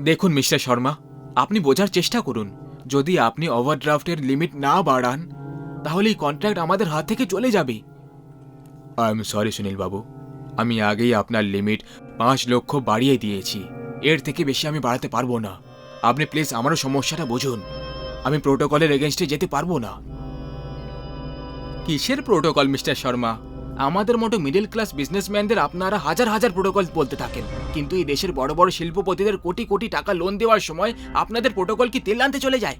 দেখুন মিস্টার শর্মা, আপনি বোঝার চেষ্টা করুন। যদি আপনি ওভারড্রাফটের লিমিট না বাড়ান তাহলে এই কন্ট্রাক্ট আমাদের হাত থেকে চলে যাবে। আই এম সরি সুনীল বাবু, আমি আগেই আপনার লিমিট 5 লক্ষ বাড়িয়ে দিয়েছি। এর থেকে বেশি আমি বাড়াতে পারবো না। আপনি প্লিজ আমারও সমস্যাটা বুঝুন। আমি প্রোটোকলের এগেনস্টে যেতে পারবো না। কিসের প্রোটোকল মিস্টার শর্মা? আমাদের মতো মিডল ক্লাস বিজনেসম্যানদের আপনারা হাজার হাজার প্রোটোকল বলতে থাকেন, কিন্তু এই দেশের বড় বড় শিল্পপতিদের কোটি কোটি টাকা লোন দেওয়ার সময় আপনাদের প্রোটোকল কি তেল আনতে চলে যায়?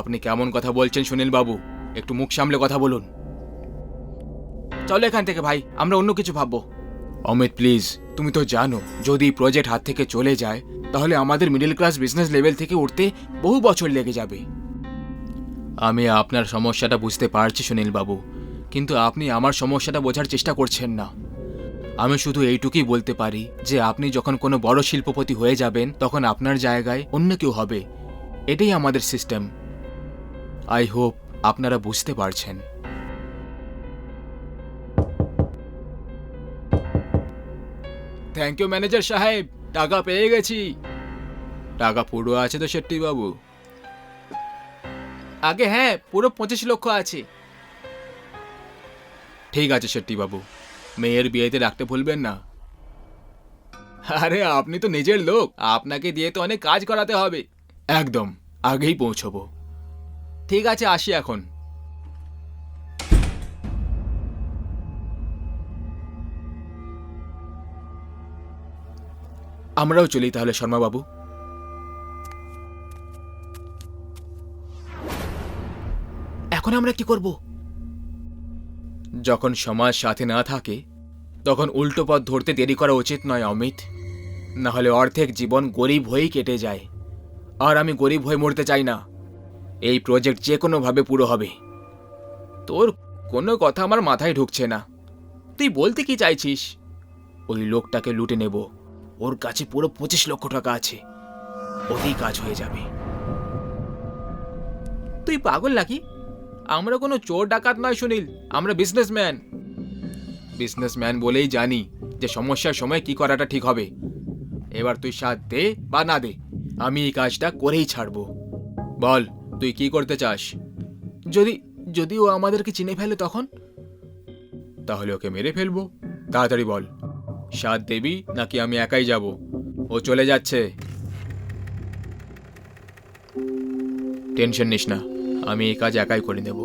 আপনি কেমন কথা বলছেন সুনীল বাবু? একটু মুখ সামলে কথা বলুন। চলো এখান থেকে ভাই, আমরা অন্য কিছু ভাববো। অমিত প্লিজ, তুমি তো জানো যদি প্রজেক্ট হাত থেকে চলে যায় তাহলে আমাদের মিডল ক্লাস বিজনেস লেভেল থেকে উঠতে বহু বছর লেগে যাবে। আমি আপনার সমস্যাটা বুঝতে পারছি সুনীল বাবু, কিন্তু আপনি আমার সমস্যাটা বোঝার চেষ্টা করছেন না। আমি শুধু এইটুকুই বলতে পারি যে আপনি যখন কোনো বড় শিল্পপতি হয়ে যাবেন তখন আপনার জায়গায় অন্য কেউ হবে। এটাই আমাদের সিস্টেম। আই হোপ আপনারা বুঝতে পারছেন। থ্যাংক ইউ ম্যানেজার সাহেব, টাকা পেয়ে গেছি। টাকা পুরো আছে তো শেট্টি বাবু? আগে হ্যাঁ, পুরো 25 লক্ষ আছে। ঠিক আছে শেট্টি বাবু, মেয়ের বিয়েতে রাখতে ভুলবেন না। আরে আপনি তো নিজের লোক, আপনাকে দিয়ে তো অনেক কাজ করাতে হবে। একদম, আগেই পৌঁছবো। ঠিক আছে, আসি এখন। আমরাও চলি তাহলে শর্মা বাবু। এখন আমরা কি করব? যখন সমাজ সাথে না থাকে তখন উল্টো পথ ধরতে দেরি করা উচিত নয় অমিত, না হলে অর্ধেক জীবন গরিব হয়েই কেটে যায়। আর আমি গরিব হয়ে মরতে চাই না। এই প্রজেক্ট যে কোনোভাবে পুরো হবে। তোর কোনো কথা আমার মাথায় ঢুকছে না। তুই বলতে কি চাইছিস? ওই লোকটাকে লুটে নেব, ওর কাছে পুরো 25 লক্ষ টাকা আছে, ওতেই কাজ হয়ে যাবে। তুই পাগল নাকি? আমরা কোনো চোর ডাকাত নয় সুনীল, আমরা বিজনেসম্যান। বিজনেসম্যান বলেই জানি যে সমস্যার সময় কি করাটা ঠিক হবে। এবার তুই সাথ দে বা না দে, আমি এই কাজটা করেই ছাড়বো। বল তুই কি করতে চাস? যদি যদি ও আমাদেরকে চিনে ফেলে তখন? তাহলে ওকে মেরে ফেলবো। তাড়াতাড়ি বল, সাথ দেবি নাকি আমি একাই যাব? ও চলে যাচ্ছে। টেনশন নিস না, আমি এই কাজ একাই করে নেব।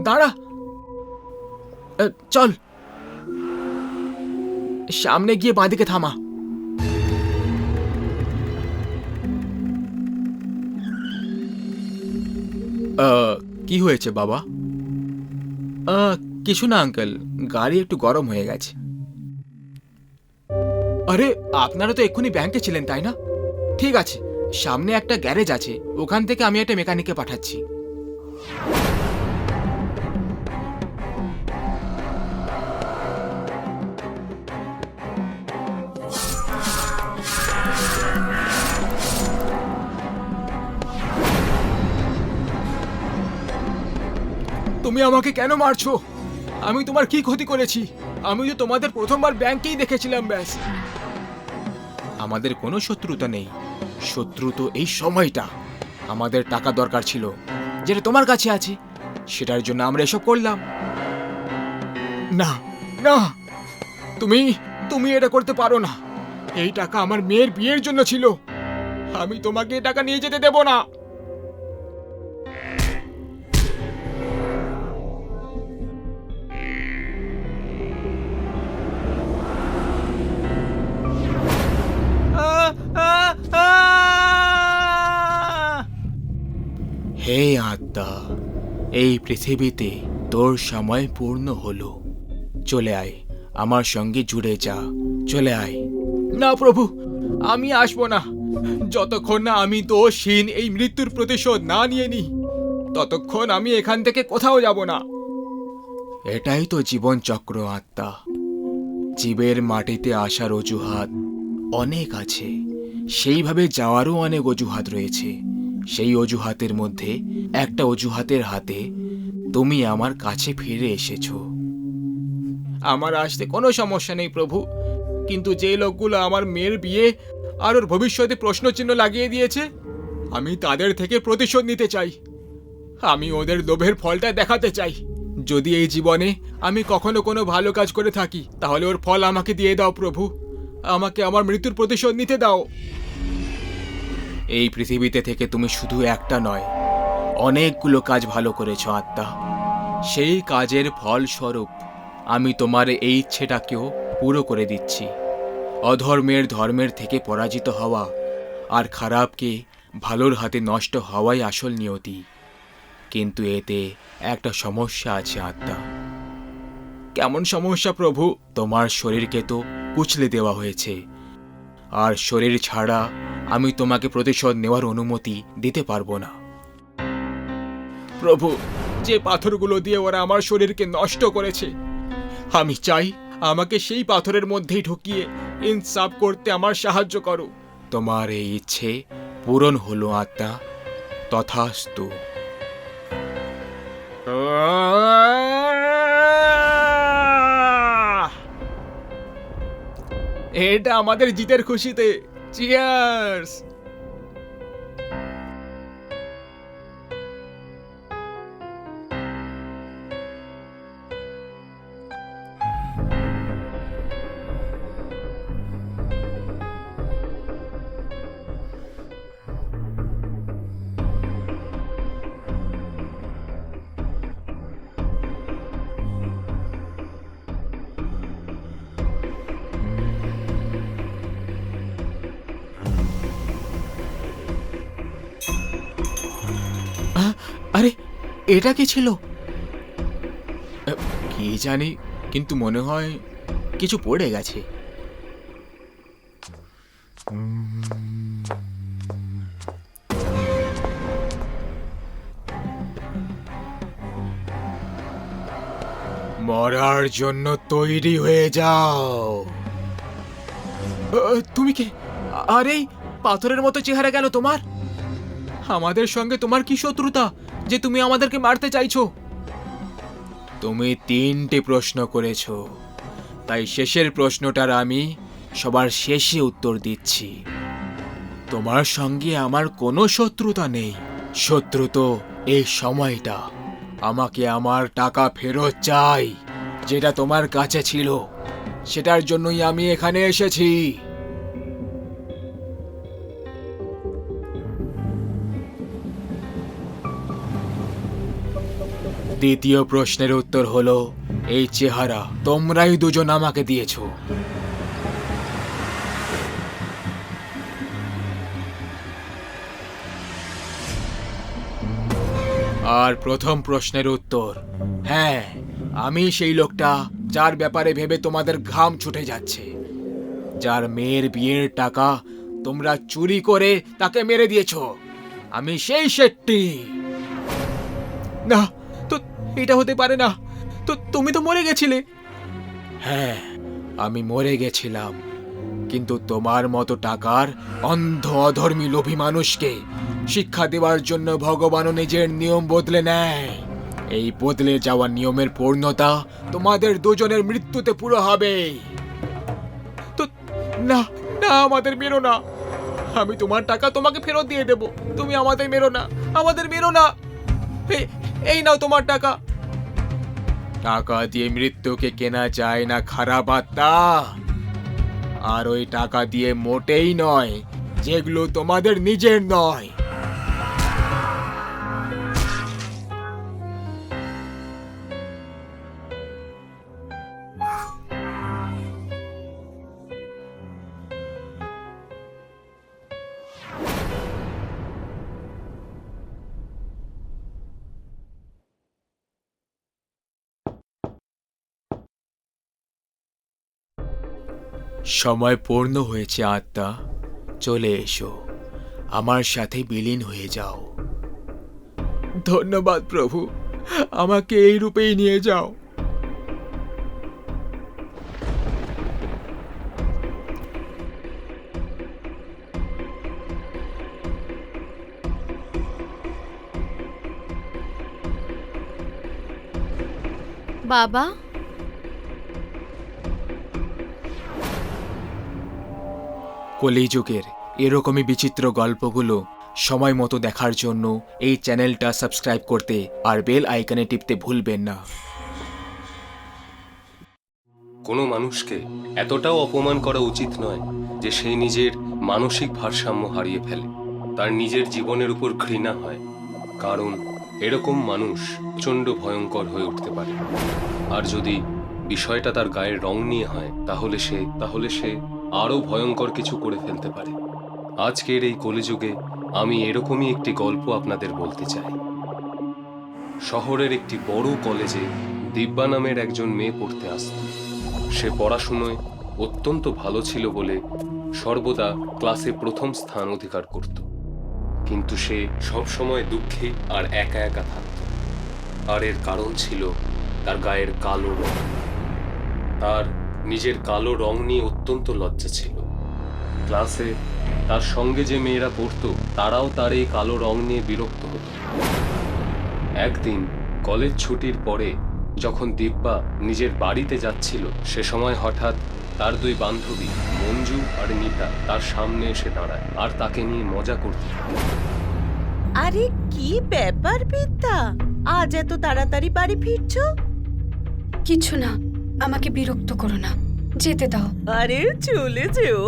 দাঁড়া, চল সামনে গিয়ে বাঁদিকে থামা। কি হয়েছে বাবা? কিছু না আঙ্কেল, গাড়ি একটু গরম হয়ে গেছে। আরে আপনারা তো এক্ষুনি ব্যাংকে ছিলেন তাই না? ঠিক আছে, সামনে একটা গ্যারেজ আছে, ওখান থেকে আমি একটা মেকানিককে পাঠাচ্ছি। তুমি আমাকে কেন মারছো? আমি তোমার কি ক্ষতি করেছি? আমি তো তোমাদের প্রথমবার ব্যাংকেই দেখেছিলাম, ব্যাস। আমাদের কোনো শত্রুতা নেই, শত্রু তো এই সময়টা। আমাদের টাকা দরকার ছিল, যেটা তোমার কাছে আছে, সেটার জন্য আমরা এসব করলাম। না না, তুমি তুমি এটা করতে পারো না। এই টাকা আমার মেয়ের বিয়ের জন্য ছিল। আমি তোমাকে এই টাকা নিয়ে যেতে দেব না। হে আত্মা, এই পৃথিবীতে তোর সময় পূর্ণ হলো। চলে আয়, আমার সঙ্গে জুড়ে যা। চলে আয়। না প্রভু, আমি আসবো না। যতক্ষণ না আমি দোষহীন এই মৃত্যুর প্রতিশোধ না নিয়ে নি, ততক্ষণ আমি এখান থেকে কোথাও যাব না। এটাই তো জীবন চক্র আত্মা। জীবের মাটিতে আসার অজুহাত অনেক আছে, সেইভাবে যাওয়ারও অনেক অজুহাত রয়েছে। সেই অজুহাতের মধ্যে একটা অজুহাতের হাতে তুমি আমার কাছে ফিরে এসেছো। আমার আসতে কোনো সমস্যা নেই প্রভু, কিন্তু যে লোকগুলো আমার মেয়ের বিয়ে আর ওর ভবিষ্যতে প্রশ্নচিহ্ন লাগিয়ে দিয়েছে, আমি তাদের থেকে প্রতিশোধ নিতে চাই। আমি ওদের লোভের ফলটা দেখাতে চাই। যদি এই জীবনে আমি কখনো কোনো ভালো কাজ করে থাকি, তাহলে ওর ফল আমাকে দিয়ে দাও প্রভু। আমাকে আমার মৃত্যুর প্রতিশোধ নিতে দাও। এই পৃথিবীতে থেকে তুমি শুধু একটা নয়, অনেকগুলো কাজ ভালো করেছো আত্মা। সেই কাজের ফলস্বরূপ আমি তোমার এই ইচ্ছেটাকেও পুরো করে দিচ্ছি। অধর্মের ধর্মের থেকে পরাজিত হওয়া আর খারাপকে ভালোর হাতে নষ্ট হওয়াই আসল নিয়তি। কিন্তু এতে একটা সমস্যা আছে আত্মা। কেমন সমস্যা প্রভু? তোমার শরীরকে তো কুচলে দেওয়া হয়েছে, আর শরীর ছাড়া আমি তোমাকে প্রতিশোধ নেওয়ার অনুমতি দিতে পারবো না। প্রভু, যে পাথরগুলো দিয়ে ওরা আমার শরীরকে নষ্ট করেছে, আমি চাই আমাকে সেই পাথরের মধ্যেই ঢুকিয়ে ইনসাফ করতে আমার সাহায্য করো। তোমার এই ইচ্ছে পূরণ হলো আত্মা, তথাস্তু। এটা আমাদের জিতের খুশিতে। চিয়ার্স। আরে, এটা কি ছিল? কি জানি, কিন্তু মনে হয় কিছু পড়ে গেছে। মরার জন্য তৈরি হয়ে যাও। তুমি কে? আর এই পাথরের মতো চেহারা কেন তোমার? আমাদের সঙ্গে তোমার কি শত্রুতা যে তুমি আমাদেরকে মারতে চাইছো? তুমি 3টে প্রশ্ন করেছো, তাই শেষের প্রশ্নটার আমি সবার শেষে উত্তর দিচ্ছি। তোমার সঙ্গে আমার কোনো শত্রুতা নেই। শত্রু তো এই সময়টা। আমাকে আমার টাকা ফেরত চাই, যেটা তোমার কাছে ছিল। সেটার জন্যই আমি এখানে এসেছি। দ্বিতীয় প্রশ্নের উত্তর হলো, এই চেহারা তোমরাই দুজন আমাকে দিয়েছো। আর প্রথম প্রশ্নের উত্তর, হ্যাঁ, আমি সেই লোকটা যার ব্যাপারে ভেবে তোমাদের ঘাম ছুটে যাচ্ছে, যার মেয়ের বিয়ের টাকা তোমরা চুরি করে তাকে মেরে দিয়েছো। আমি সেই শেট্টি। না, তো এটা হতে পারে না। তো তুমি তো মরে গেছিলে। হ্যাঁ, আমি মরে গেছিলাম, কিন্তু তোমার মতো টাকার অন্ধ অধর্মী লোভী মানুষকে শিক্ষা দেওয়ার জন্য ভগবানও নিজের নিয়ম বদলে নেয়। এই বদলে যাওয়া নিয়মের পূর্ণতা তোমাদের দুজনের মৃত্যুতে পুরো হবে। তো না, না, আমাদের মেরো না। আমি তোমার টাকা তোমাকে ফেরত দিয়ে দেব। তুমি আমাদের মেরো না, আমাদের মেরো না। এই নাও তোমার টাকা। টাকা দিয়ে মৃত্যুকে কেনা যায় না খারাপ আত্মা। আর ওই টাকা দিয়ে মোটেই নয়, যেগুলো তোমাদের নিজের নয়। সময় পূর্ণ হয়েছে আত্মা, চলে এসো, আমার সাথে বিলীন হয়ে যাও। ধন্যবাদ প্রভু, আমাকে এই রূপেই নিয়ে যাও। বাবা, কলিযুগের এরকমই বিচিত্র গল্পগুলো সময় মতো দেখার জন্য এই চ্যানেলটা সাবস্ক্রাইব করতে আর বেল আইকনে টিপতে ভুলবেন না। কোনো মানুষকে এতটাও অপমান করা উচিত নয় যে সে নিজের মানসিক ভারসাম্য হারিয়ে ফেলে, তার নিজের জীবনের উপর ঘৃণা হয়, কারণ এরকম মানুষ প্রচণ্ড ভয়ঙ্কর হয়ে উঠতে পারে। আর যদি বিষয়টা তার গায়ের রং নিয়ে হয় তাহলে সে আরও ভয়ঙ্কর কিছু করে ফেলতে পারে। আজকের এই কলিযুগে আমি এরকমই একটি গল্প আপনাদের বলতে চাই। শহরের একটি বড় কলেজে দিব্যা নামের একজন মেয়ে পড়তে আসত। সে পড়াশুনোয় অত্যন্ত ভালো ছিল বলে সর্বদা ক্লাসে প্রথম স্থান অধিকার করত, কিন্তু সে সবসময় দুঃখী আর একা একা থাকত। আর এর কারণ ছিল তার গায়ের কালো রং। তার নিজের কালো রং নিয়ে অত্যন্ত লজ্জা ছিল। ক্লাসে তার সঙ্গে যে মেয়েরা পড়তো তারাও তার এই কালো রং নিয়ে বিরক্ত হতো। একদিন কলেজ ছুটির পরে যখন দিব্যা নিজের বাড়িতে যাচ্ছিল, সে সময় হঠাৎ তার দুই বান্ধবী মঞ্জু আর নিতা তার সামনে এসে দাঁড়ায় আর তাকে নিয়ে মজা করতে থাকে। আরে কি ব্যাপার বিদ্যা, আজ এত তাড়াতাড়ি বাড়ি ফিরছো? কিছু না, আমাকে বিরক্ত করো না, যেতে দাও। আরে চলে যেও,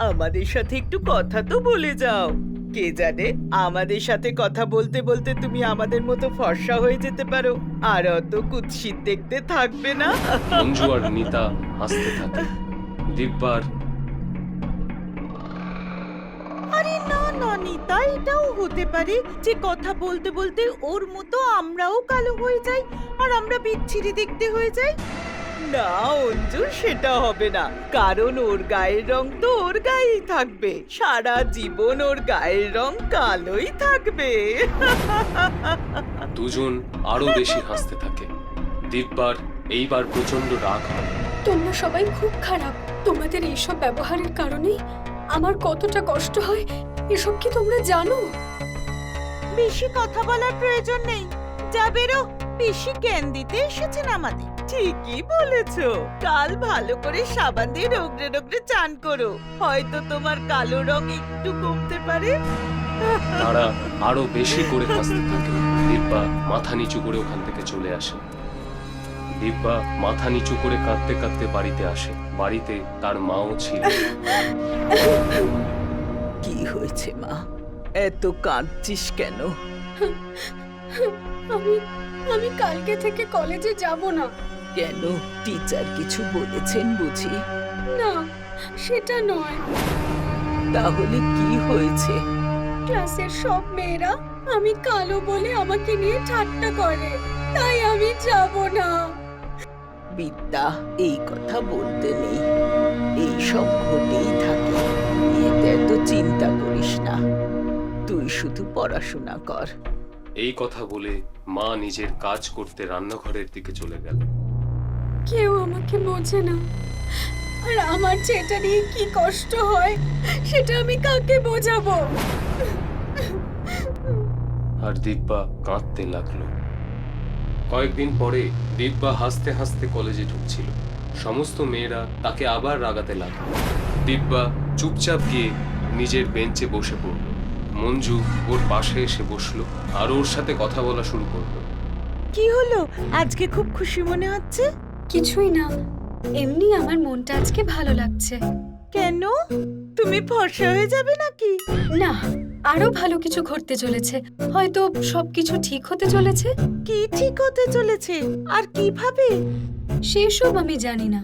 আমাদের সাথে একটু কথা তো বলে যাও। কে জানে আমাদের সাথে কথা বলতে বলতে তুমি আমাদের মতো ফর্সা হয়ে যেতে পারো, আর অত কুৎসিত দেখতে থাকবে না। মঞ্জু আর নিতা হাসতে থাকে। দিব্যার আরে না না নিতা, এটাও হতে পারে যে কথা বলতে বলতে ওর মতো আমরাও কালো হয়ে যাই আর আমরা বিচ্ছিরি দেখতে হয়ে যাই। না অঞ্জু, সেটা হবে না, কারণ ওর গায়ের রং তো ওর গায়েই থাকবে, সারা জীবন ওর গায়ের রং কালোই থাকবে। দুজন আরো বেশি হাসতে থাকে। দিব্যার এইবার প্রচন্ড রাগ হয়। তোমরা সবাই খুব খারাপ, তোমাদের এইসব ব্যবহারের কারণেই আমার কতটা কষ্ট হয় এসব কি তোমরা জানো? বেশি কথা বলার প্রয়োজন নেই, যা বেরো, বেশি জ্ঞান দিতে এসেছেন আমাদের। ঠিকই বলেছো, কাল ভালো করে সাবান দিয়ে রগড়ে রগড়ে চান করো, হয়তো তোমার কালো রং একটু কমতে পারে। তারা আরো বেশি করে হাসতে থাকে। দিব্যা মাথা নিচু করে ওখান থেকে চলে আসে। দিব্যা মাথা নিচু করে কাঁদতে কাঁদতে বাড়িতে আসে। বাড়িতে তার মাও ছিল। কি হয়েছে মা, এত কাঁদছিস কেন? আমি কালকে থেকে কলেজে যাব না। কেন, টিচার কিছু বলেছেন বুঝি? না, সেটা নয়। তাহলে কি হয়েছে? ক্লাসের সব মেয়েরা আমি কালো বলে আমাকে নিয়ে ঠাট্টা করে, তাই আমি যাব না। বিদ্যা, এই কথা বলতে নেই, এই সব ঘটেই থাকে, এতে এত চিন্তা করিস না, তুই শুধু পড়াশোনা কর। এই কথা বলে মা নিজের কাজ করতে রান্নাঘরের দিকে চলে গেল। কেউ আমাকে বোঝে না, আর আমার যে এটা নিয়ে কি কষ্ট হয় সেটা আমি কাকে বোঝাবো? আর দিব্যা কাঁদতে লাগলো। কয়েকদিন পরে দিব্যা হাসতে হাসতে কলেজে ঢুকছিল। সমস্ত মেয়েরা তাকে আবার রাগাতে লাগলো। দিব্যা চুপচাপ গিয়ে নিজের বেঞ্চে বসে পড়ল। মঞ্জু ওর পাশে এসে বসলো আর ওর সাথে কথা বলা শুরু করলো। কি হলো, আজকে খুব খুশি মনে হচ্ছে? কিছুই না, এমনি আমার মনটা আজকে ভালো লাগছে। কেন, তুমি ফর্সা হয়ে যাবে নাকি? না, আরো ভালো কিছু ঘটতে চলেছে, হয়তো সবকিছু ঠিক হতে চলেছে। কি ঠিক হতে চলেছে, আর কিভাবে? সেসব আমি জানি না।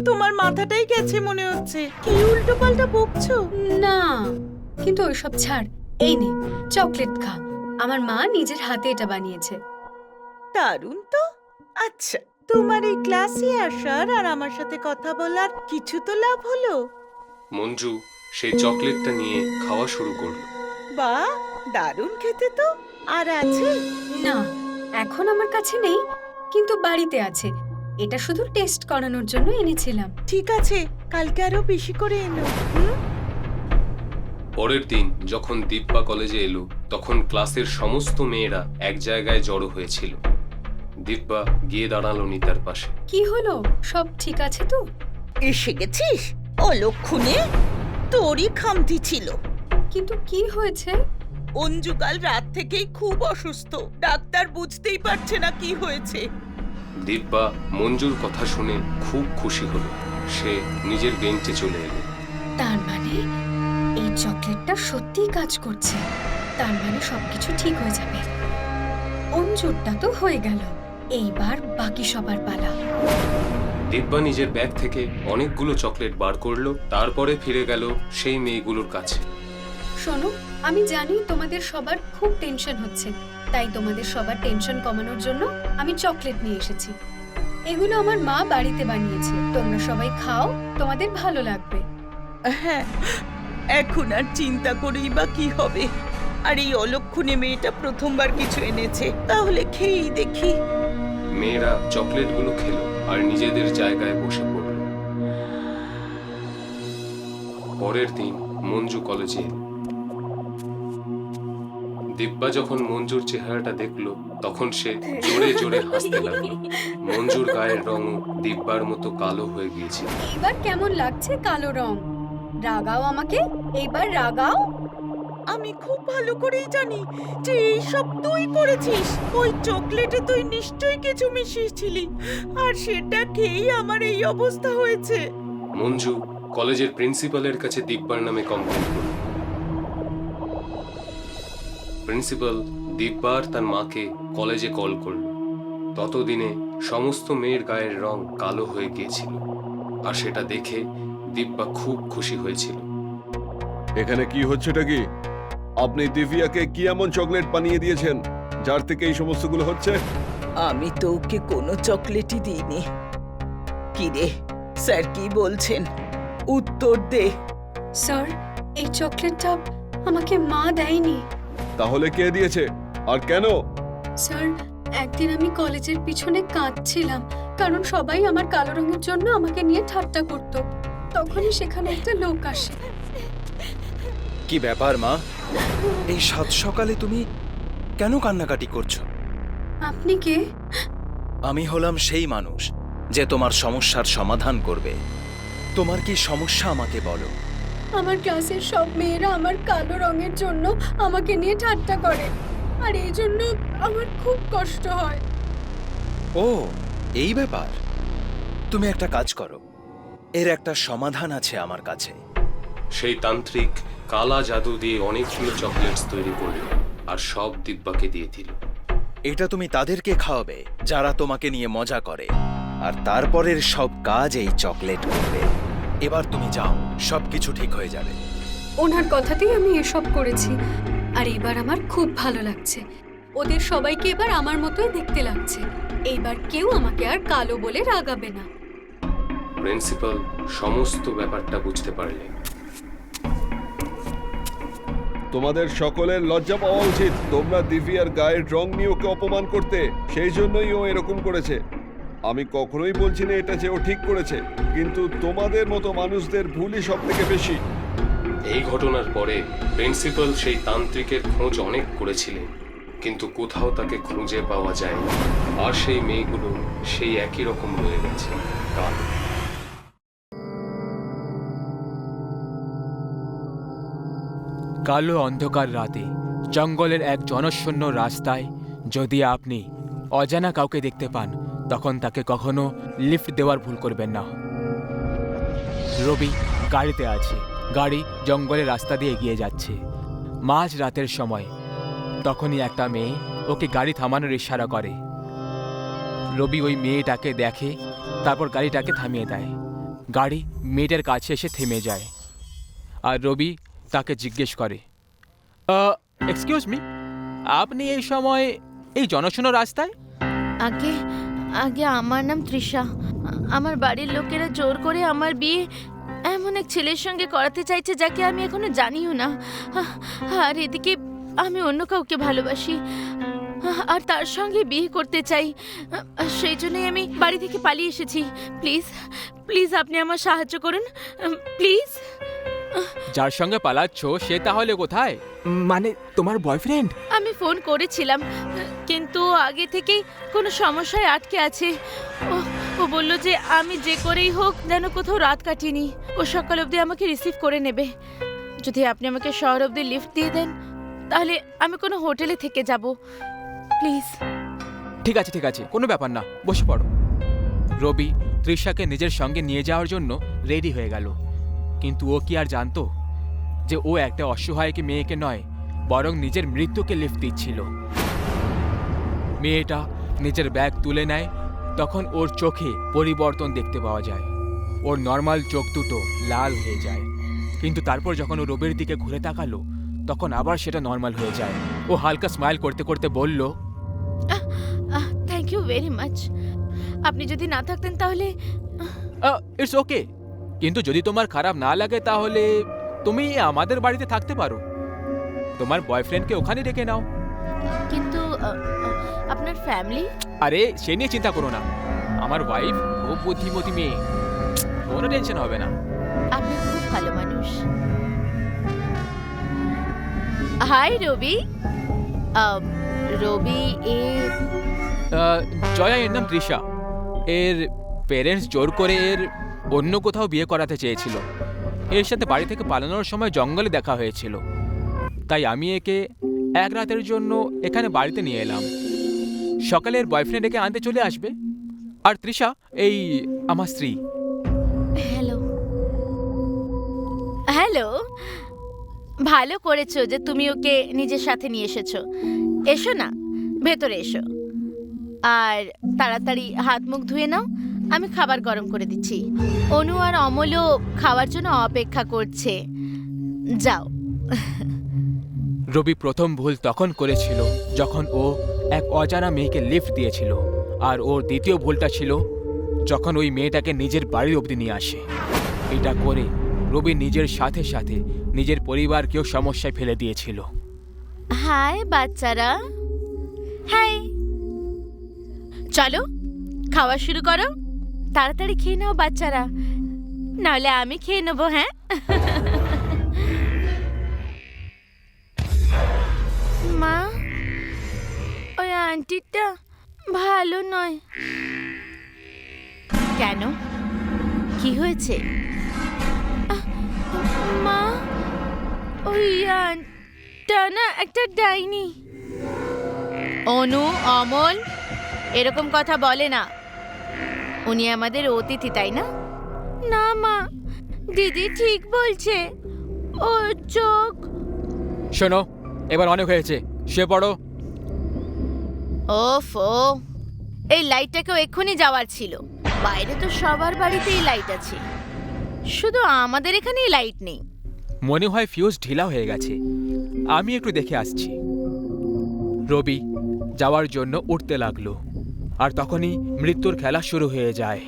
তোমার মাথাটাই গেছে মনে হচ্ছে, কি উল্টো পাল্টা বকছো। না, কিন্তু ওইসব ছাড়, এই নে চকলেট খা, আমার মা নিজের হাতে এটা বানিয়েছে। দারুণ তো। আচ্ছা, তোমার এই ক্লাসে আসার আর আমার সাথে কথা বলার কিছু তো লাভ হলো। মঞ্জু সেই চকলেটটা নিয়ে খাওয়া শুরু করলো। বাহ, দারুণ খেতে তো। আর আছে? না, এখন আমার কাছে নেই, কিন্তু বাড়িতে আছে। এটা শুধু টেস্ট করানোর জন্য এনেছিলাম। ঠিক আছে, কালকে আরো বেশি করে এনো। পরের দিন যখন দিব্যা কলেজে এলো, তখন ক্লাসের সমস্ত মেয়েরা এক জায়গায় জড়ো হয়েছিল। দিব্যা গিয়ে দাঁড়ালো নিতার পাশে। কি হলো, সব ঠিক আছে তো? এসে গেছিস অলক্ষণে? তোরই খামতি ছিল। কিন্তু কি হয়েছে? অঞ্জু কাল রাত থেকেই খুব অসুস্থ, ডাক্তার বুঝতেই পারছে না কি হয়েছে। দিব্যা মঞ্জুর কথা শুনে খুব খুশি হলো। সে নিজের বেঞ্চে চলে এলো। তার মানে এই চকলেটটা সত্যিই কাজ করছে। তার মানে সবকিছু ঠিক হয়ে যাবে। অঞ্জুরটা তো হয়ে গেল, এইবার বাকি সবার পালা। দিব্যা নিজের ব্যাগ থেকে অনেকগুলো চকলেট বার করলো, তারপরে ফিরে গেল সেই মেয়েগুলোর কাছে। শোনো, আমি জানি তোমাদের সবার খুব টেনশন হচ্ছে, তাই তোমাদের সবার টেনশন কমানোর জন্য আমি চকলেট নিয়ে এসেছি। এগুলো আমার মা বাড়িতে বানিয়েছে, তোমরা সবাই খাও, তোমাদের ভালো লাগবে। হ্যাঁ, এখন আর চিন্তা করেই বা কি হবে। আর এই অলক্ষণে মেয়েটা প্রথমবার কিছু এনেছে, তাহলে খেয়েই দেখি। মেয়েরা চকলেটগুলো খেলো আর নিজেদের জায়গায় বসে পড়ল। পরের দিন মঞ্জু কলেজে এলো। দিব্যা যখন মঞ্জুর চেহারাটা দেখলো, তখন সে জোরে জোরে হাসতে লাগলো। মঞ্জুর গায়ের রঙও দিব্যার মতো কালো হয়ে গিয়েছিল। এবার কেমন লাগছে কালো রং? রাগাও আমাকে, এইবার রাগাও। আমি খুব ভালো করেই জানি যে এইসব তুই করেছিস। ওই চকলেটে তুই নিশ্চয়ই কিছু মিশিয়েছিলি, আর সেটা খেয়েই আমার এই অবস্থা হয়েছে। মঞ্জু কলেজের প্রিন্সিপালের কাছে দিব্যার নামে কমপ্লেন করল। প্রিন্সিপাল দিব্যা আর তার মাকে কলেজে কল করল। ততদিনে সমস্ত মেয়ের গায়ের রং কালো হয়ে গিয়েছিল, আর সেটা দেখে দিব্যা খুব খুশি হয়েছিল। এখানে কি হচ্ছেটা কি? আপনি দিব্যাকে কি এমন চকলেট বানিয়ে দিয়েছেন যার থেকে এই সমস্তগুলো হচ্ছে? আমি তো ওকে কোনো চকলেটই দিইনি। কি রে, স্যার কি বলছেন? উত্তর দে। স্যার, এই চকলেটটা আমাকে মা দেয়নি। তাহলে কে দিয়েছে আর কেন? স্যার, একদিন আমি কলেজের পিছনে কাঁদছিলাম, কারণ সবাই আমার কালো রঙের জন্য আমাকে নিয়ে ঠাট্টা করত। তখনই সেখানে একটা লোক আসে। কি ব্যাপার মা, এই সাত সকালে তুমি কেন কান্নাকাটি করছো? আপনি কে? আমি হলাম সেই মানুষ যে তোমার সমস্যার সমাধান করবে। তোমার কি সমস্যা আমাকে বলো। আমার ক্লাসের সব মেয়েরা আমার কালো রঙের জন্য আমাকে নিয়ে ঠাট্টা করে, আর এই জন্য আমার খুব কষ্ট হয়। ও, এই ব্যাপার। তুমি একটা কাজ করো, এর একটা সমাধান আছে আমার কাছে। সেই তান্ত্রিক কালা জাদু দিয়ে অনেকগুলো চকলেটস তৈরি করল আর সব দিব্যাকে দিয়ে দিল। এটা তুমি তাদেরকে খাওয়াবে যারা তোমাকে নিয়ে মজা করে, আর তারপরের সব কাজ এই চকলেট করবে। এবার তুমি যাও, সবকিছু ঠিক হয়ে যাবে। ওনার কথাতেই আমি এসব করেছি, আর এবার আমার খুব ভালো লাগছে। ওদের সবাইকে এবার আমার মতোই দেখতে লাগছে। এইবার কেউ আমাকে আর কালো বলে রাগাবে না। প্রিন্সিপাল সমস্ত ব্যাপারটা বুঝতে পারলেন। তোমাদের সকলের লজ্জা পাওয়া উচিত। তোমরা দিব্যার গায়ের রং নিয়ে ওকে অপমান করতে, সেই জন্যই ও এরকম করেছে। আমি কখনোই বলছি না এটা যে ও ঠিক করেছে, কিন্তু তোমাদের মতো মানুষদের ভুলই সব থেকে বেশি। এই ঘটনার পরে প্রিন্সিপাল সেই তান্ত্রিকের খোঁজ অনেক করেছিলেন, কিন্তু কোথাও তাকে খুঁজে পাওয়া যায়নি। আর সেই মেয়েগুলো সেই একই রকম রয়ে গেছে, কালো। কালো অন্ধকার রাতে জঙ্গলের এক জনশূন্য রাস্তায় যদি আপনি অজানা কাউকে দেখতে পান, তখন তাকে কখনো লিফট দেওয়ার ভুল করবেন না। রবি গাড়িতে আছে, গাড়ি জঙ্গলের রাস্তা দিয়ে এগিয়ে যাচ্ছে। মাঝ রাতের সময় তখনই একটা মেয়ে ওকে গাড়ি থামানোর ইশারা করে। রবি ওই মেয়েটাকে দেখে, তারপর গাড়িটাকে থামিয়ে দেয়। গাড়ি মেয়েটার কাছে এসে থেমে যায়, আর রবি তাকে জিজ্ঞেস করে, এক্সকিউজ মি, আপনি এই সময় এই জনশূন্য রাস্তায়? আগে আগে আমার নাম তৃষা। আমার বাড়ির লোকেরা জোর করে আমার বিয়ে এমন এক ছেলের সঙ্গে করাতে চাইছে যাকে আমি এখনো জানিও না। আর এদিকে আমি অন্য কাউকে ভালোবাসি আর তার সঙ্গে বিয়ে করতে চাই। সেই জন্যই আমি বাড়ি থেকে পালিয়ে এসেছি। প্লিজ প্লিজ আপনি আমার সাহায্য করুন, প্লিজ। যার সঙ্গে পালাচ্ছ সে তাহলে কোথায়? মানে তোমার বয়ফ্রেন্ড? আমি ফোন করেছিলাম, কিন্তু আগে থেকেই কোনো সমস্যায় আটকে আছে। ও ও বলল যে আমি যে করেই হোক যেন কোথাও রাত কাটিনি, ও সকাল অবধি আমাকে রিসিভ করে নেবে। যদি আপনি আমাকে শহর অবধি লিফট দিয়ে দেন তাহলে আমি কোনো হোটেলে থেকে যাব, প্লিজ। ঠিক আছে, কোনো ব্যাপার না, বসে পড়ো। রবি তৃষাকে নিজের সঙ্গে নিয়ে যাওয়ার জন্য রেডি হয়ে গেল, কিন্তু ও কি আর জানতো যে ও একটা অসহায়কে মেয়েকে নয়, বরং নিজের মৃত্যুকে লিফট দিচ্ছিল। মেয়েটা নিজের ব্যাগ তুলে নেয়, তখন ওর চোখে পরিবর্তন দেখতে পাওয়া যায়। ওর নর্মাল চোখ দুটো লাল হয়ে যায়, কিন্তু তারপর যখন ও রবির দিকে ঘুরে তাকালো তখন আবার সেটা নর্মাল হয়ে যায়। ও হালকা স্মাইল করতে করতে বলল, থ্যাংক ইউ ভেরি মাচ। আপনি যদি না থাকতেন তাহলে ইটস ওকে, কিন্তু যদি তোমার খারাপ না লাগে তাহলে তুমি আমাদের বাড়িতে থাকতে পারো। তোমার বয়ফ্রেন্ডকে ওখানে ডেকে নাও। কিন্তু আপনার ফ্যামিলি? আরে সে নিয়ে চিন্তা করো না, আমার ওয়াইফ খুব বুদ্ধিমতী মেয়ে, কোনো টেনশন হবে না। আপনি খুব ভালো মানুষ। হাই রবি। রবি জয়া, এর নাম তৃষা। এর পেরেন্টস জোর করে এর অন্য কোথাও বিয়ে করাতে চেয়েছিল। এর সাথে বাড়ি থেকে পালানোর সময় জঙ্গলে দেখা হয়েছিল, তাই আমি একে এক রাতের জন্য এখানে বাড়িতে নিয়ে এলাম। সকালে এর বয়ফ্রেন্ড একে আনতে চলে আসবে। আর তৃষা এই আমার স্ত্রী। হ্যালো। হ্যালো, ভালো করেছো যে তুমি ওকে নিজের সাথে নিয়ে এসেছো। এসো না, ভেতরে এসো। আর তাড়াতাড়ি হাত মুখ ধুয়ে নাও, আমি খাবার গরম করে দিচ্ছি। অনু আর অমলও খাওয়ার জন্য অপেক্ষা করছে। যাও। রবি প্রথম ভুল তখন করেছিল যখন ও এক অজানা মেয়েকে লিফট দিয়েছিল, আর ওর দ্বিতীয় ভুলটা ছিল যখন ওই মেয়েটাকে নিজের বাড়ি অবধি নিয়ে আসে। এটা করে রবি নিজের সাথে সাথে নিজের পরিবারকেও সমস্যায় ফেলে দিয়েছিল। হাই বাচ্চারা, হাই। চলো খাওয়া শুরু করো, তাড়াতাড়ি খেয়ে নাও বাচ্চারা, নাহলে আমি খেয়ে নেবো। হ্যাঁ, মা ওই আন্টিটা ভালো নয়। কেন, কি হয়েছে? মা ওই আন্টিটা না একটা ডাইনি। অনু, অমল এরকম কথা বলে না, উনি আমাদের অতিথি, তাই না? না মা, দিদি ঠিক বলছে, ও চোখ। শোনো, এবার অনেক হয়েছে, শুয়ে পড়ো। ওফো, এই লাইটটাকেও এক্ষুনি যাওয়ার ছিল। বাইরে তো সবার বাড়িতেই লাইট আছে, শুধু আমাদের এখানেই লাইট নেই। মনে হয় ফিউজ ঢিলা হয়ে গেছে, আমি একটু দেখে আসছি। রবি যাওয়ার জন্য উঠতে লাগলো, আর তখনই মৃত্যুর খেলা শুরু হয়ে যায়।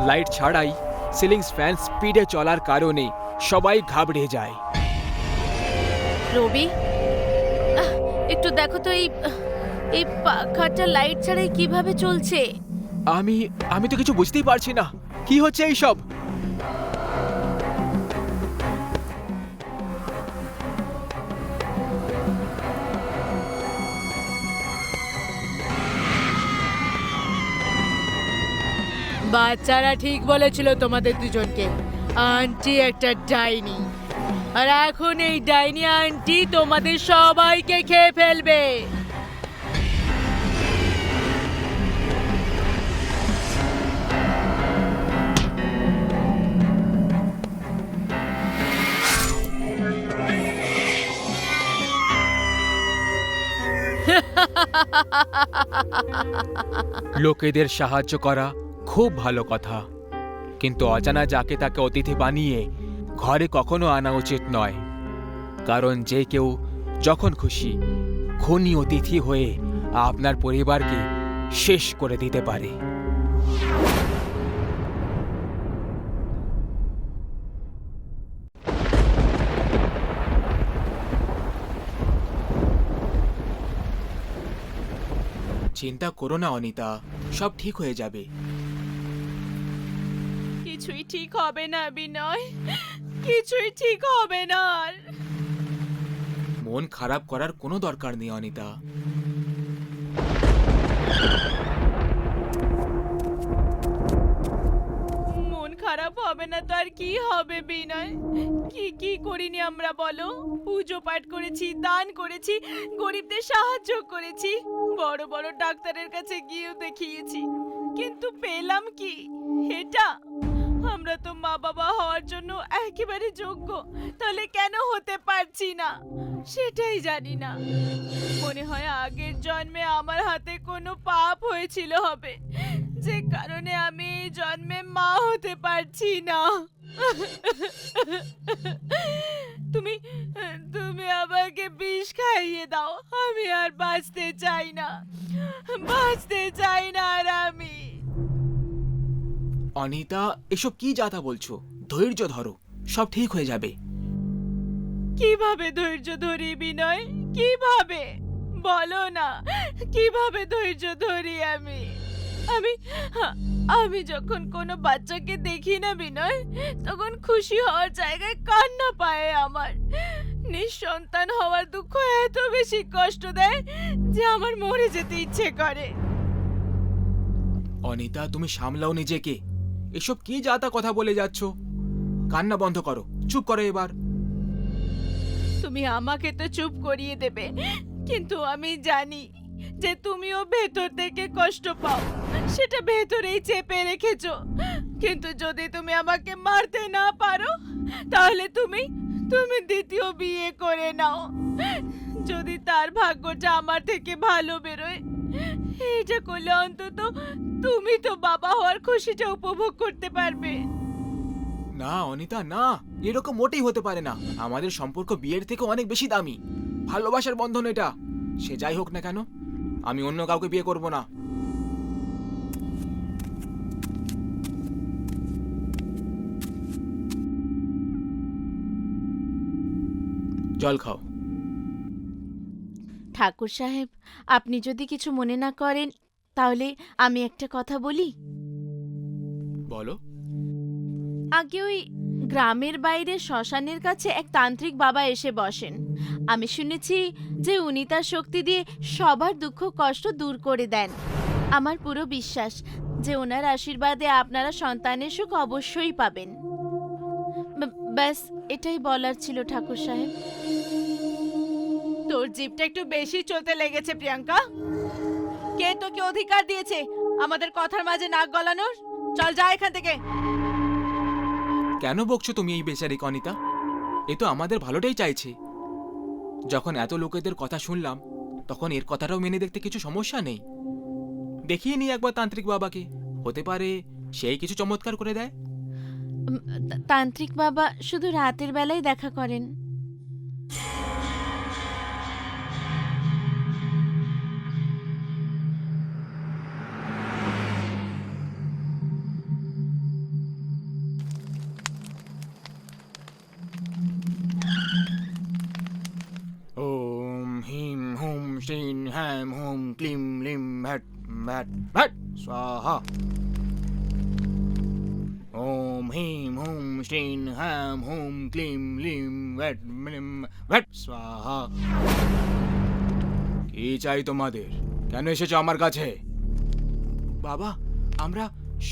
লাইট ছাড়াই সিলিং ফ্যান স্পিডে চলার কারণে সবাই ঘাবড়ে যায়। রবি, একটু দেখো তো এই পাখাটা লাইট ছাড়াই কিভাবে চলছে। আমি তো কিছু বুঝতেই পারছি না, কি হচ্ছে এই সব। বাচ্চারা ঠিক বলেছিল তোমাদের দুজনকে, আন্টি একটা ডাইনি, আর এখন এই ডাইনি আন্টি তোমাদের সবাইকে খেয়ে ফেলবে। লোকেদের সাহায্য করা খুব ভালো কথা, কিন্তু অজানা যাকে তাকে অতিথি বানিয়ে ঘরে কখনো আনা উচিত নয়, কারণ যে কেউ যখন খুশি খুনি অতিথি হয়ে আপনার পরিবারকে শেষ করে দিতে পারে। চিন্তা করো না অনিতা, সব ঠিক হয়ে যাবে। কিছুই ঠিক হবে না বিনয়, কিছুই ঠিক হবে না। মন খারাপ করার কোনো দরকার নেই অনিতা। খারাপ হবে না তো আর কি হবে বিনয়? কি কি করিনি আমরা বলো? পুজো পাঠ করেছি, দান করেছি, গরিবদের সাহায্য করেছি, বড় বড় ডাক্তারের কাছে গিয়েও দেখিয়েছি, কিন্তু পেলাম কি এটা? আমরা তো মা বাবা হওয়ার জন্য একেবারে যোগ্য, তাহলে কেন হতে পারছি না সেটাই জানি না। মনে হয় আগের জন্মে আমার হাতে কোনো পাপ হয়েছিল হবে, যে কারণে আমি এই জন্মে মা হতে পারছি না। তুমি তুমি আমাকে বিষ খাইয়ে দাও, আমি আর বাঁচতে চাই না, বাঁচতে চাই না আর আমি। অনিতা, এসব কি যাতা বলছো? ধৈর্য ধরো, সব ঠিক হয়ে যাবে। কিভাবে ধৈর্য ধরি বিনয়? কিভাবে বলো না, কিভাবে ধৈর্য ধরি আমি? আমি আমি যখন কোনো বাচ্চাকে দেখি না বিনয়, তখন খুশি হওয়ার জায়গায় কান্না পায় আমার। নিঃসন্তান হওয়ার দুঃখ এত বেশি কষ্ট দেয় যে আমার মরে যেতে ইচ্ছে করে। অনিতা, তুমি সামলাও নিজেকে। এসব কি যাতা কথা বলে যাচ্ছ? কান্না বন্ধ করো, চুপ করো এবার। তুমি আমাকে তো চুপ করিয়ে দেবে, কিন্তু আমি জানি যে তুমিও ভেতর থেকে কষ্ট পাও, সেটা ভেতরেই চেপে রেখেছো। কিন্তু যদি তুমি আমাকে মারতে না পারো, তাহলে তুমি দ্বিতীয় বিয়ে করে নাও। যদি তার ভাগ্যটা আমার থেকে ভালো বেরোয়, এটা করলে অন্তত তুমি তো বাবা হওয়ার খুশিটা উপভোগ করতে পারবে। না অনিতা, না, এরকম মোটেই হতে পারে না। আমাদের সম্পর্ক বিয়ের থেকে অনেক বেশি দামি, ভালোবাসার বন্ধন এটা। সে যাই হোক না কেন, আমি অন্য কাউকে বিয়ে করব না। জল খাও। ঠাকুর সাহেব, আপনি যদি কিছু মনে না করেন তাহলে আমি একটা কথা বলি। বলো। আগে ওই গ্রামের বাইরে শ্মশানের কাছে এক তান্ত্রিক বাবা এসে বসেন। আমি শুনেছি যে উনি তার শক্তি দিয়ে সবার দুঃখ কষ্ট দূর করে দেন। আমার পুরো বিশ্বাস যে ওনার আশীর্বাদে আপনারা সন্তানের সুখ অবশ্যই পাবেন। ব্যাস এটাই বলার ছিল ঠাকুর সাহেব। তোর জিভটা একটু বেশি চলতে লেগেছে প্রিয়াঙ্কা। কে তোকে অধিকার দিয়েছে আমাদের কথার মাঝে নাক গলানোর? চল যা এখান থেকে। কেন বকছো তুমি এই বেচারিকে অনিতা? এ তো আমাদের ভালোটাই চাইছে। যখন এত লোকেদের কথা শুনলাম, তখন এর কথাটাও মেনে দেখতে কিছু সমস্যা নেই। দেখিয়ে নি একবার তান্ত্রিক বাবাকে, হতে পারে সেই কিছু চমৎকার করে দেয়। তান্ত্রিক বাবা শুধু রাতের বেলায় দেখা করেন। ওম হিম হুম শ্রীং হ্যাম হুম ক্লিম লিম ভ্যাট ভ্যাট ভ্যাট স্বাহা। ওম হিম হুম শ্রীং হ্যাম হুম ক্লিম লিম ভ্যাট লিম ভ্যাট স্বাহা। কি চাই তোমাদের? কেন এসেছো আমার কাছে? বাবা, আমরা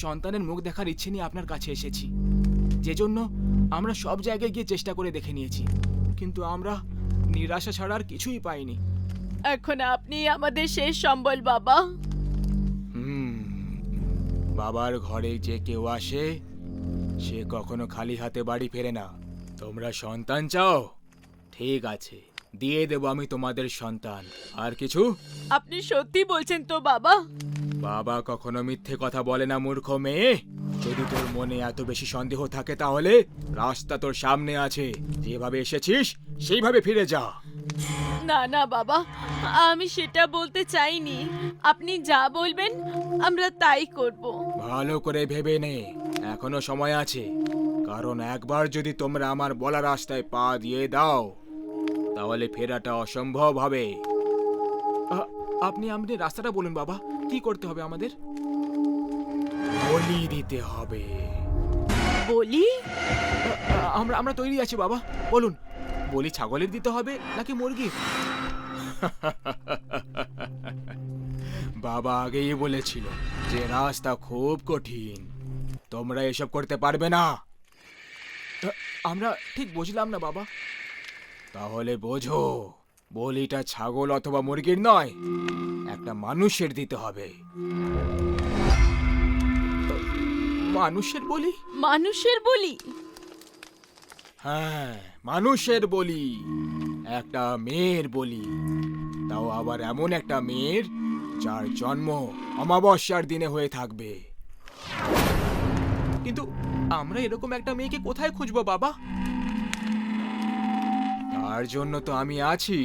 সন্তানের মুখ দেখার ইচ্ছে নিয়ে আপনার কাছে এসেছি, যে জন্য আমরা সব জায়গায় গিয়ে চেষ্টা করে দেখে নিয়েছি, কিন্তু আমরা নিরাশা ছাড়া আর কিছুই পাইনি। এখন আপনি আমাদের শেষ সম্বল বাবা। বাবার ঘরে যে কেউ আসে সে কখনো খালি হাতে বাড়ি ফেরে না। তোমরা সন্তান চাও? ঠিক আছে, দিয়ে দেব আমি তোমাদের সন্তান। আর কিছু? আপনি সত্যি বলছেন তো বাবা? বাবা কখনো মিথ্যে কথা বলে না মূর্খ মেয়ে। যদি তোর মনে এত বেশি সন্দেহ থাকে তাহলে রাস্তা তোর সামনে আছে, যেভাবে এসেছিস সেইভাবে ফিরে যা। না না বাবা, আমি সেটা বলতে চাইনি। আপনি যা বলবেন আমরা তাই করব। ভালো করে ভেবে নে, এখনো সময় আছে। কারণ একবার যদি তোমরা আমার বলা রাস্তায় পা দিয়ে দাও, তাহলে ফেরাটা অসম্ভব হবে। আপনি আমাদের রাস্তাটা বলুন বাবা, কি করতে হবে আমাদের? বলি দিতে হবে। বলি? আমরা তৈরি আছি বাবা, বলুন। বলি ছাগলের দিতে হবে নাকি মুরগি? বাবা আগেই বলেছিল যে রাস্তা খুব কঠিন, তোমরা এসব করতে পারবে না। আমরা ঠিক বুঝলাম না বাবা। তাহলে বোঝো, বলিটা ছাগল অথবা মুরগির নয়, একটা মানুষের দিতে হবে। মানুষের বলি? মানুষের বলি? হ্যাঁ, মানুষের বলি, একটা মেয়ের বলি, তাও আবার এমন একটা মেয়ের যার জন্ম অমাবস্যার দিনে হয়ে থাকবে। কিন্তু আমরা এরকম একটা মেয়েকে কোথায় খুঁজবো বাবা? তার জন্য তো আমি আছি।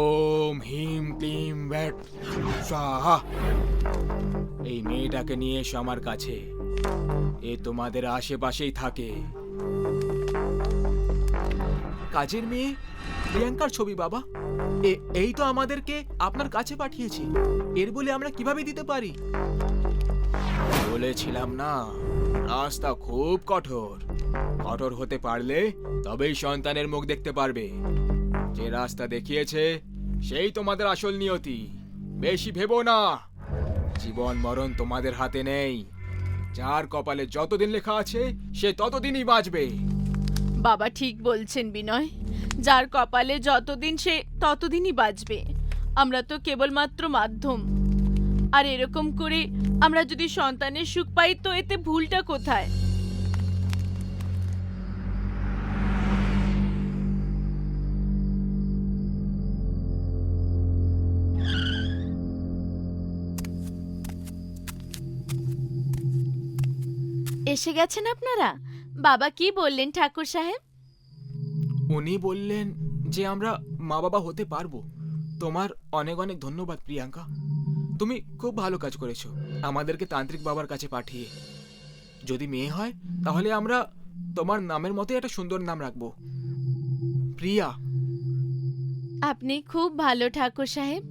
ওম হিম ক্লিম ভ্যাট স্বাহা। এই মেয়েটাকে নিয়ে এসো আমার কাছে। এ তোমাদের আশেপাশেই থাকে। কাজের মেয়ে প্রিয়াঙ্কার ছবি বাবা। এই তো আমাদেরকে আপনার কাছে পাঠিয়েছে। এর বলে আমরা কিভাবে দিতে পারি? বলেছিলাম না, রাস্তা খুব কঠোর। কঠোর হতে পারলে তবেই সন্তানের মুখ দেখতে পারবে। যে রাস্তা দেখিয়েছে সেই তোমাদের আসল নিয়তি। বেশি ভেবো না। জীবন মরণ তোমাদের হাতে নেই। যার কপালে যতদিন লেখা আছে সে ততদিনই বাঁচবে। বাবা ঠিক বলছেন বিনয়, যার কপালে যতদিন সে ততদিনই বাঁচবে। আমরা তো কেবলমাত্র মাধ্যম। আর এরকম করে আমরা যদি সন্তানের সুখ পাই তো এতে ভুলটা কোথায়? এসে গেছেন আপনারা? বাবা কি বললেন ঠাকুর সাহেব? উনি বললেন যে আমরা মা বাবা হতে পারবো। তোমার অনেক অনেক ধন্যবাদ প্রিয়াঙ্কা। তুমি খুব ভালো কাজ করেছো আমাদেরকে তান্ত্রিক বাবার কাছে পাঠিয়ে। যদি মেয়ে হয় তাহলে আমরা তোমার নামের মতো একটা সুন্দর নাম রাখবো, প্রিয়া। আপনি খুব ভালো ঠাকুর সাহেব,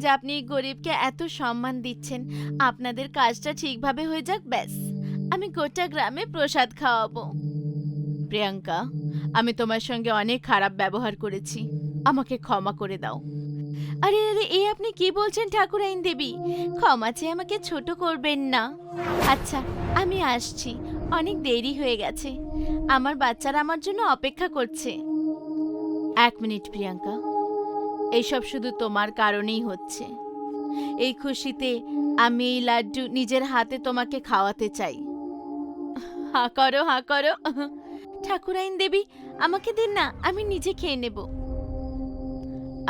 যে আপনি গরিবকে এত সম্মান দিচ্ছেন। আপনাদের কাজটা ঠিকভাবে হয়ে যাক ব্যাস। আমি গোটা গ্রামে প্রসাদ খাওয়াবো। প্রিয়াঙ্কা, আমি তোমার সঙ্গে অনেক খারাপ ব্যবহার করেছি, আমাকে ক্ষমা করে দাও। আরে আরে, এই আপনি কি বলছেন ঠাকুরাইন দেবী? ক্ষমা চেয়ে আমাকে ছোট করবেন না। আচ্ছা, আমি আসছি, অনেক দেরি হয়ে গেছে। আমার বাচ্চারা আমার জন্য অপেক্ষা করছে। 1 মিনিট প্রিয়াঙ্কা, এইসব শুধু তোমার কারণেই হচ্ছে। এই খুশিতে আমি এই লাড্ডু নিজের হাতে তোমাকে খাওয়াতে চাই। হা করো, হা করো। ঠাকুরাইন দেবী, আমাকে দিন না, আমি নিজে খেয়ে নেব।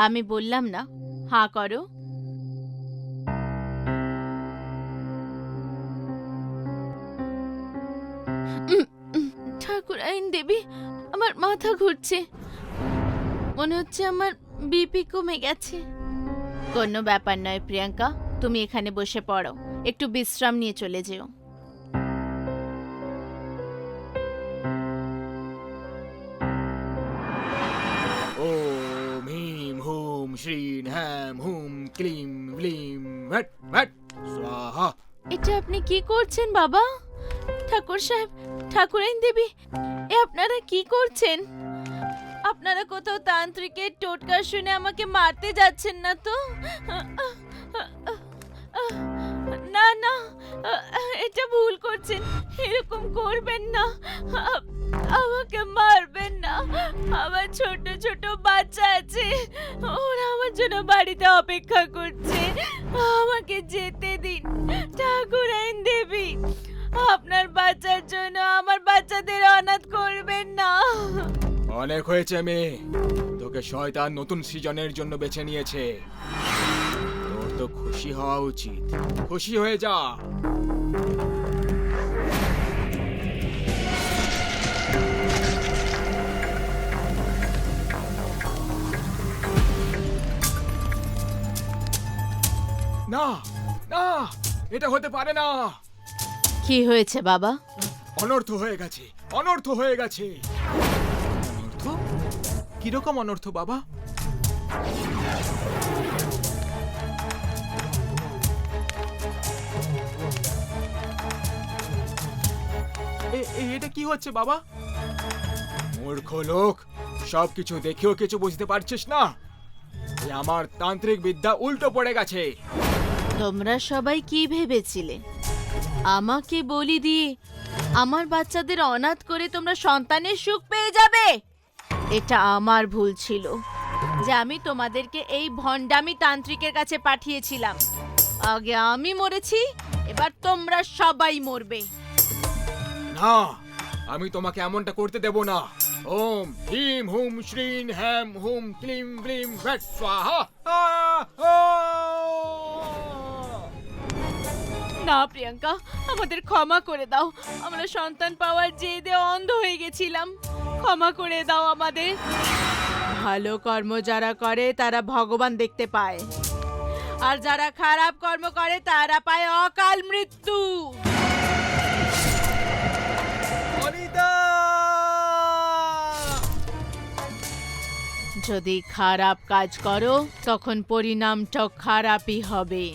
আমি বললাম না, হা করো। ঠাকুরাইন দেবী, আমার মাথা ঘুরছে, মনে হচ্ছে আমার বিপি কমে গেছে। কোনো ব্যাপার নয় প্রিয়াঙ্কা, তুমি এখানে বসে পড়ো, একটু বিশ্রাম নিয়ে চলে যেও। ওম হিম হুম শ্রীন হ্যাম হুম ক্লিম ব্লিম ভ্যাট ভ্যাট স্বাহা। এটা আপনি কি করছেন বাবা? ঠাকুর সাহেব, ঠাকুরাইন দেবী, এ আপনারা কি করছেন? আপনারা কোথাও তান্ত্রিকের টোটকা শুনে আমাকে মারতে যাচ্ছেন না তো? না না, এটা ভুল করছেন, এরকম করবেন না। আমাকে মারবেন না, আমার ছোট ছোট বাচ্চা আছে, ওরা আমার জন্য বাড়িতে অপেক্ষা করছে। আমাকে যেতে দিন ঠাকুরাইন দেবী, আপনার বাচ্চার জন্য আমার বাচ্চাদের অনাথ করবেন না। অনেক হয়েছে মেয়ে, তোকে শয়তান নতুন সৃজনের জন্য বেছে নিয়েছে। তোর তো খুশি হওয়া উচিত, খুশি হয়ে যা। না না, এটা হতে পারে না। কি হয়েছে বাবা? অনর্থ হয়ে গেছে, অনর্থ হয়ে গেছে। অনর্থ? কিরকম অনর্থ বাবা? এটা কি হচ্ছে বাবা? মূর্খ লোক, সবকিছু দেখেও কিছু বুঝতে পারছিস না? আমার তান্ত্রিক বিদ্যা উল্টো পড়ে গেছে। তোমরা সবাই কি ভেবেছিলে? আমাকে বলি দিয়ে আমার বাচ্চাদের অনাথ করে তোমরা সন্তানের সুখ পেয়ে যাবে? এটা আমার ভুল ছিল যে আমি তোমাদেরকে এই ভণ্ডামি তান্ত্রিকের কাছে পাঠিয়েছিলাম। আগে আমি মরেছি, এবার তোমরা সবাই মরবে। না, আমি তোমাকে এমনটা করতে দেব না। ওম হিম হুম শ্রীন হ্যাম হুম ক্লিম ব্লিম ভ্যাট স্বাহা। না প্রিয়াঙ্কা, আমাদের ক্ষমা করে দাও। আমরা সন্তান পাওয়ার জেদে অন্ধ হয়ে গেছিলাম। ক্ষমা করে দাও আমাদের। ভালো কর্ম যারা করে তারা ভগবান দেখতে পায়, আর যারা খারাপ কর্ম করে তারা পায় অকাল মৃত্যু। যদি খারাপ কাজ করো তখন পরিণামটা খারাপই হবে।